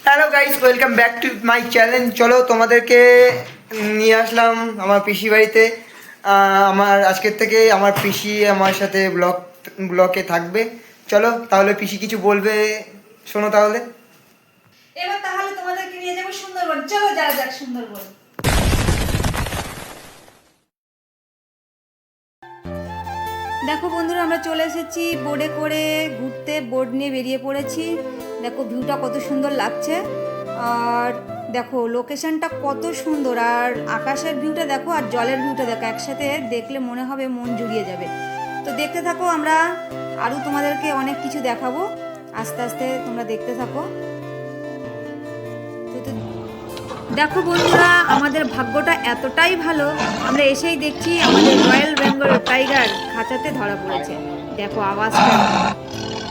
Hello guys, welcome back to my channel. চলো তোমাদেরকে নিয়ে আসলাম আমার পিসি বাড়িতে। আমার আজকের থেকে আমার পিসি আমার সাথে ব্লকে থাকবে। চলো তাহলে পিসি কিছু বলবে, শোনো তাহলে। এবার তাহলে তোমাদেরকে নিয়ে যাবো সুন্দরবন। চলো যাওয়া যাক সুন্দরবন। দেখো বন্ধুরা, আমরা চলে এসেছি বোর্ডে করে ঘুরতে। বোর্ড নিয়ে বেরিয়ে পড়েছি। দেখো ভিউটা কত সুন্দর লাগছে, আর দেখো লোকেশনটা কত সুন্দর, আর আকাশের ভিউটা দেখো আর জলের ভিউটা দেখো, একসাথে দেখলে মনে হবে মন জুড়িয়ে যাবে। তো দেখতে থাকো, আমরা আরও তোমাদেরকে অনেক কিছু দেখাবো। আস্তে আস্তে তোমরা দেখতে থাকো। দেখো বন্ধুরা, আমাদের ভাগ্যটা এতটাই ভালো, আমরা এসেই দেখছি আমাদের রয়্যাল বেঙ্গল টাইগার খাঁচাতে ধরা পড়েছে। দেখো আওয়াজটা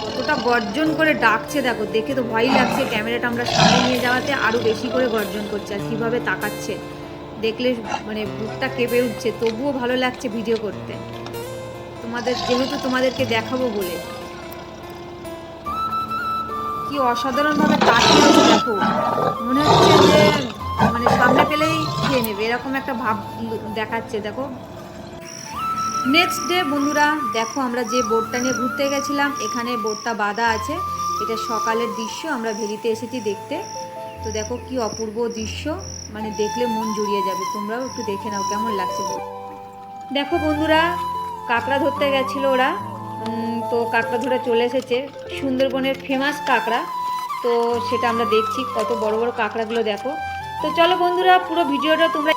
কতটা গর্জন করে ডাকছে, দেখো দেখে তো ভয়ই লাগছে। ক্যামেরাটা আমরা সামনে নিয়ে যাওয়াতে আরও বেশি করে গর্জন করছে, আর কীভাবে তাকাচ্ছে দেখলে মানে বুকটা কেঁপে উঠছে। তবুও ভালো লাগছে ভিডিও করতে, যেহেতু তোমাদেরকে দেখাবো বলে। কি অসাধারণভাবে তাকিয়ে আছে দেখো, মনে হচ্ছে যে মানে সামনে পেলেই খেয়ে নেবে, এরকম একটা ভাব দেখাচ্ছে। দেখো নেক্সট ডে বন্ধুরা, দেখো আমরা যে বোটটা নিয়ে ঘুরতে গেছিলাম, এখানে বোটটা বাঁধা আছে। এটা সকালের দৃশ্য, আমরা ভেলিতে এসেছি দেখতে। তো দেখো কি অপূর্ব দৃশ্য, মানে দেখলে মন জুড়িয়ে যাবে। তোমরাও একটু দেখে নাও কেমন লাগছে। দেখো বন্ধুরা, কাঁকড়া ধরতে গেছিলো ওরা, তো কাঁকড়া ধরে চলে এসেছে। সুন্দরবনের ফেমাস কাঁকড়া, তো সেটা আমরা দেখছি। কত বড় বড় কাঁকড়াগুলো দেখো। তো চলো বন্ধুরা, পুরো ভিডিওটা তোমরা